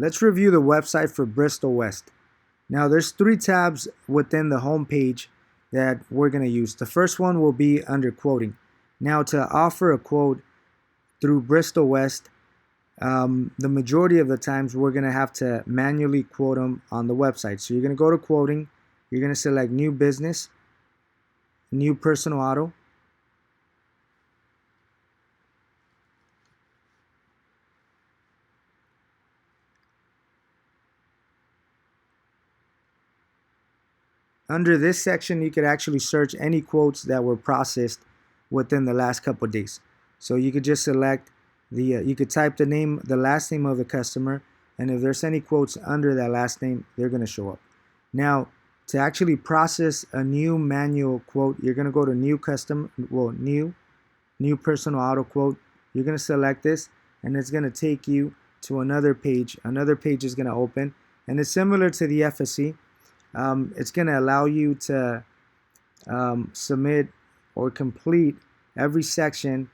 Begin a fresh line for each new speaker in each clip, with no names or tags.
Let's review the website for Bristol West. Now there's 3 tabs within the home page that we're going to use. The first one will be under quoting. Now to offer a quote through Bristol West, the majority of the times we're going to have to manually quote them on the website. So you're going to go to quoting, you're going to select new business, new personal auto. Under this section, you could actually search any quotes that were processed within the last couple of days. So you could just select you could type the last name of the customer, and if there's any quotes under that last name, they're going to show up. Now, to actually process a new manual quote, you're going to go to new personal auto quote. You're going to select this, and it's going to take you to another page. Another page is going to open, and it's similar to the FSC. It's going to allow you to submit or complete every section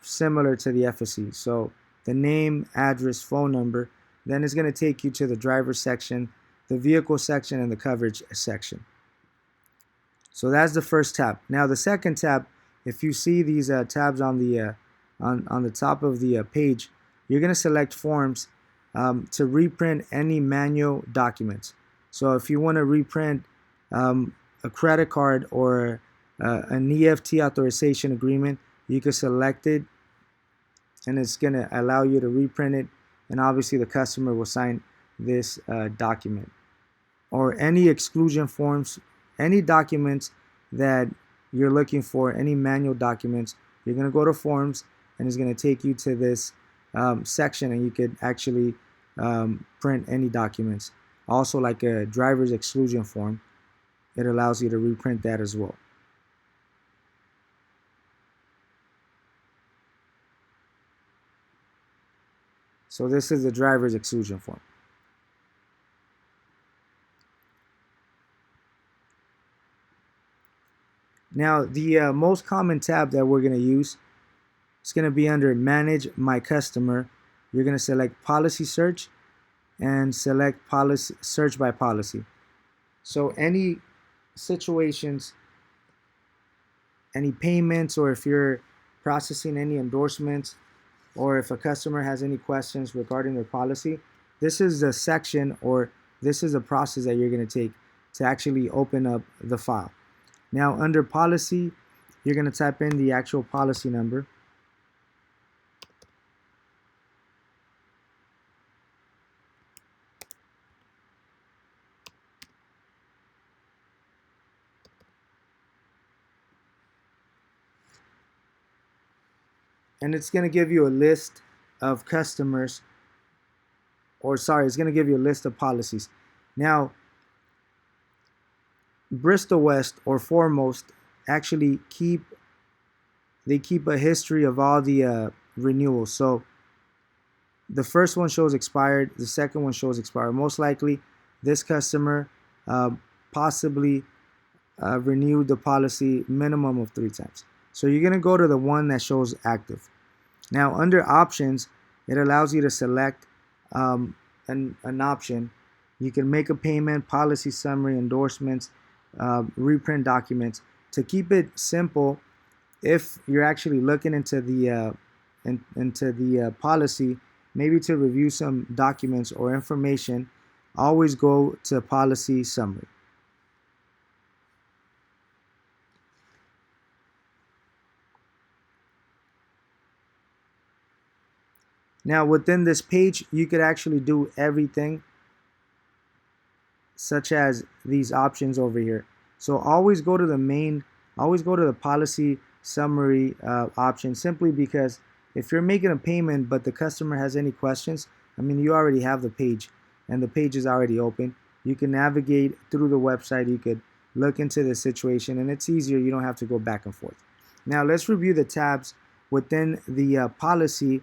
similar to the FSC. So the name, address, phone number. Then it's going to take you to the driver section, the vehicle section, and the coverage section. So that's the first tab. Now the second tab, if you see these tabs on the top of the page, you're going to select forms to reprint any manual documents. So if you want to reprint a credit card or an EFT authorization agreement, you can select it, and it's going to allow you to reprint it, and obviously the customer will sign this document. Or any exclusion forms, any documents that you're looking for, any manual documents, you're going to go to forms, and it's going to take you to this section, and you could actually print any documents. Also, like a driver's exclusion form, it allows you to reprint that as well. So this is the driver's exclusion form. Now the most common tab that we're going to use is going to be under Manage My Customer. You're going to select Policy Search and select Policy Search by Policy. So any situations, any payments, or if you're processing any endorsements, or if a customer has any questions regarding their policy, this is the section, or this is the process that you're going to take to actually open up the file. Now under policy, you're going to type in the actual policy number. And it's going to give you a list of customers, or sorry, it's going to give you a list of policies. Now, Bristol West, or Foremost, actually keep a history of all the renewals. So the first one shows expired, the second one shows expired. Most likely, this customer possibly renewed the policy minimum of 3 times. So you're going to go to the one that shows active. Now under options, it allows you to select an option. You can make a payment, policy summary, endorsements, reprint documents. To keep it simple, if you're actually looking into the policy, maybe to review some documents or information, always go to policy summary. Now within this page, you could actually do everything, such as these options over here. So always go to the policy summary option, simply because if you're making a payment but the customer has any questions, I mean, you already have the page, and the page is already open. You can navigate through the website, you could look into the situation, and it's easier. You don't have to go back and forth. Now let's review the tabs within the policy,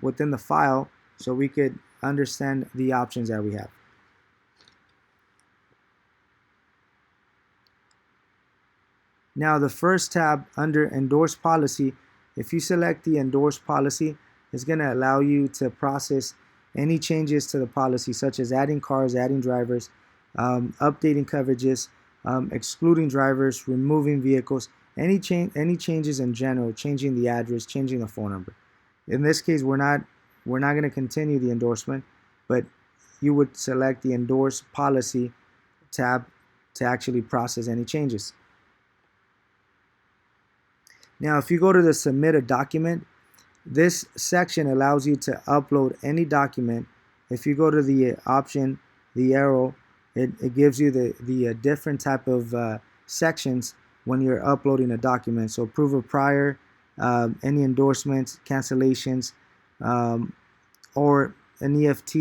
within the file, so we could understand the options that we have. Now the first tab under endorse policy, if you select the endorse policy, it's going to allow you to process any changes to the policy, such as adding cars, adding drivers, updating coverages, excluding drivers, removing vehicles, any changes in general, changing the address, changing the phone number. In this case, we're not going to continue the endorsement, but you would select the endorse policy tab to actually process any changes. Now, if you go to the submit a document, this section allows you to upload any document. If you go to the option, the arrow, it gives you the different type of sections when you're uploading a document. So proof of prior, any endorsements, cancellations, or an EFT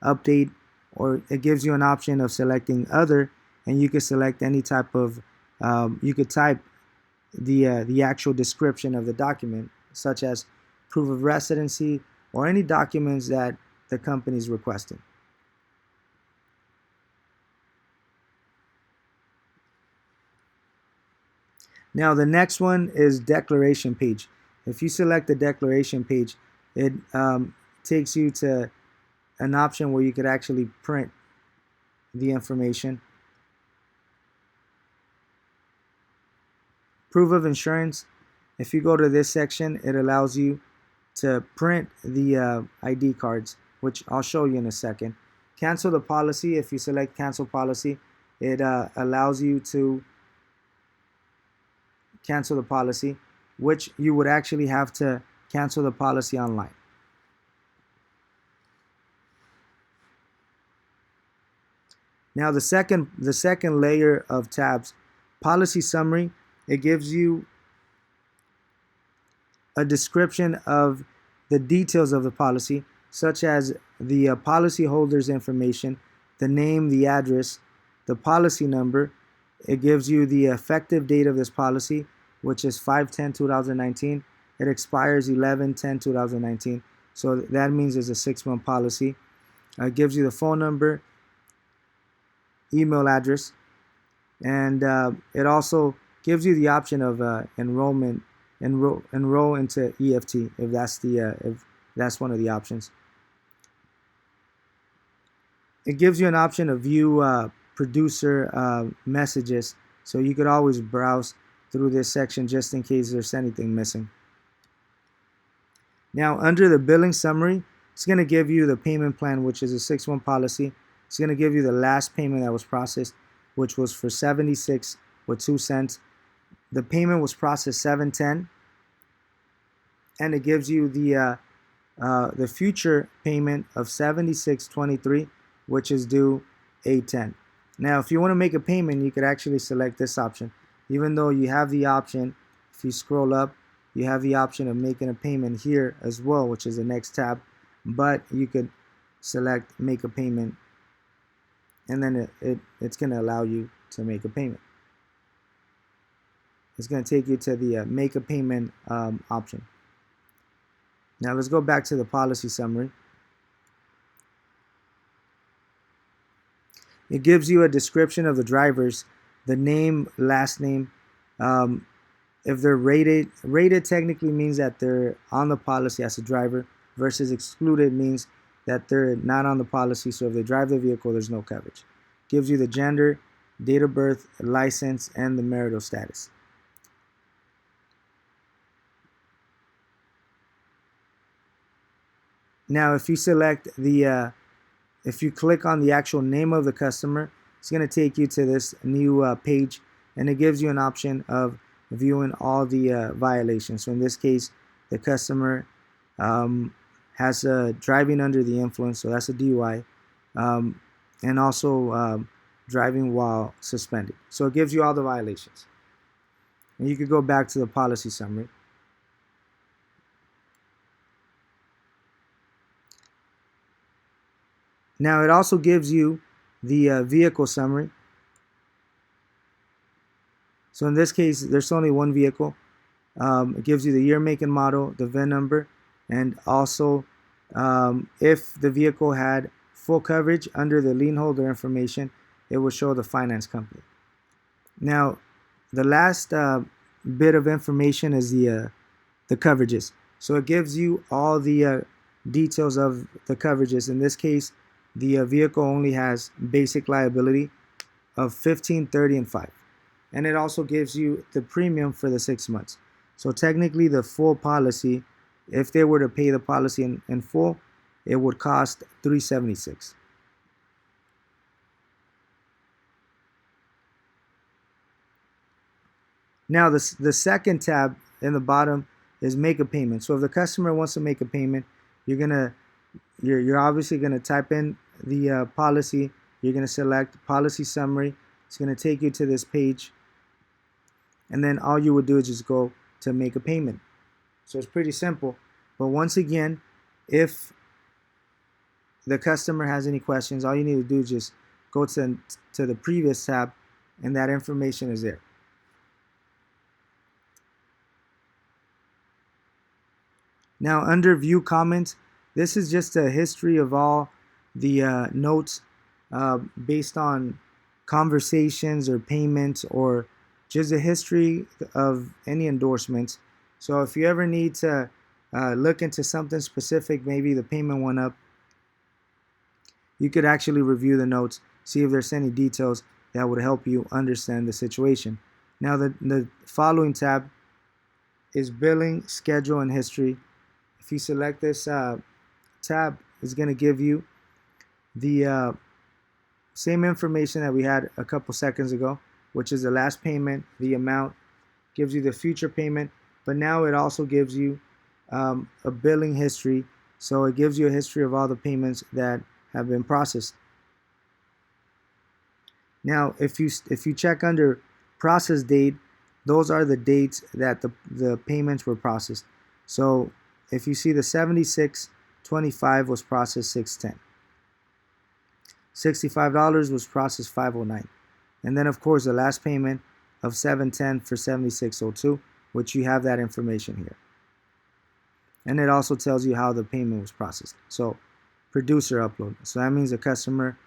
update, or it gives you an option of selecting other, and you could select any type of, you could type the actual description of the document, such as proof of residency or any documents that the company is requesting. Now the next one is declaration page. If you select the declaration page, it takes you to an option where you could actually print the information. Proof of insurance. If you go to this section, it allows you to print the ID cards, which I'll show you in a second. Cancel the policy. If you select cancel policy, it allows you to cancel the policy, which you would actually have to cancel the policy online. Now the second layer of tabs, policy summary, it gives you a description of the details of the policy, such as the policyholder's information, the name, the address, the policy number. It gives you the effective date of this policy, which is 5/10/2019. It expires 11/10/2019. So that means it's a 6-month policy. It gives you the phone number, email address, and it also gives you the option of enroll into EFT if that's one of the options. It gives you an option to view producer messages, so you could always browse through this section just in case there's anything missing. Now under the billing summary, it's going to give you the payment plan, which is a 6-month policy. It's going to give you the last payment that was processed, which was for 76.02 cents. The payment was processed 7/10, and it gives you the future payment of 76.23, which is due 8/10. Now, if you want to make a payment, you could actually select this option. Even though you have the option, if you scroll up, you have the option of making a payment here as well, which is the next tab. But you could select make a payment, and then it's going to allow you to make a payment. It's going to take you to the make a payment option. Now let's go back to the policy summary. It gives you a description of the drivers, the name, last name. If they're rated technically means that they're on the policy as a driver, versus excluded means that they're not on the policy. So if they drive the vehicle, there's no coverage. Gives you the gender, date of birth, license, and the marital status. Now, if you select if you click on the actual name of the customer, it's going to take you to this new page, and it gives you an option of viewing all the violations. So in this case, the customer has driving under the influence, so that's a DUI, and also driving while suspended. So it gives you all the violations. And you could go back to the policy summary. Now it also gives you the vehicle summary. So in this case, there's only one vehicle. It gives you the year, make, and model, the VIN number, and also if the vehicle had full coverage under the lien holder information, it will show the finance company. Now, the last bit of information is the coverages. So it gives you all the details of the coverages. In this case, the vehicle only has basic liability of 15, 30, and 5. And it also gives you the premium for the 6 months. So technically the full policy, if they were to pay the policy in full, it would cost $376. Now the second tab in the bottom is make a payment. So if the customer wants to make a payment, you're obviously gonna type in the policy. You're gonna select policy summary. It's gonna take you to this page, and then all you would do is just go to make a payment. So it's pretty simple. But once again, if the customer has any questions, all you need to do is just go to the previous tab, and that information is there. Now under view comments, this is just a history of all the notes based on conversations or payments, or just a history of any endorsements. So if you ever need to look into something specific, maybe the payment went up, you could actually review the notes, see if there's any details that would help you understand the situation. Now the following tab is billing, schedule, and history. If you select this tab, it's going to give you the same information that we had a couple seconds ago, which is the last payment, the amount, gives you the future payment, but now it also gives you a billing history. So it gives you a history of all the payments that have been processed. Now if you check under process date, those are the dates that the payments were processed. So if you see the 76.25 was processed 6/10. $65 was processed 5/09. And then of course the last payment of 7/10 for 76.02, which you have that information here. And it also tells you how the payment was processed. So producer upload. So that means the customer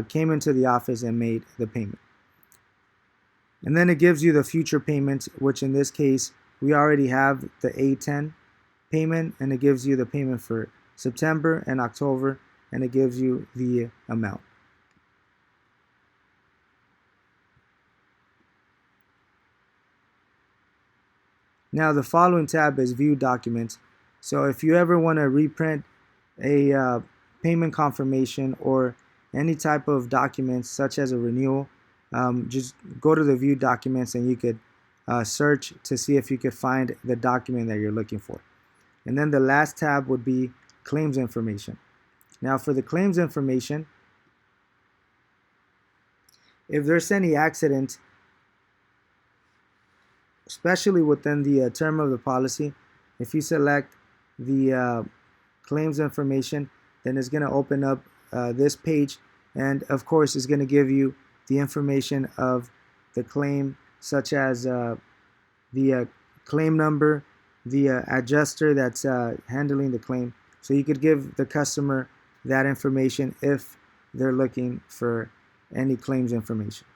came into the office and made the payment. And then it gives you the future payments, which in this case we already have the A10 payment, and it gives you the payment for September and October, and it gives you the amount. Now the following tab is view documents. So if you ever want to reprint a payment confirmation or any type of documents such as a renewal, just go to the view documents and you could search to see if you could find the document that you're looking for. And then the last tab would be claims information. Now for the claims information, if there's any accident, especially within the term of the policy, if you select the claims information, then it's going to open up this page, and of course it's going to give you the information of the claim, such as the claim number, the adjuster that's handling the claim. So you could give the customer that information if they're looking for any claims information.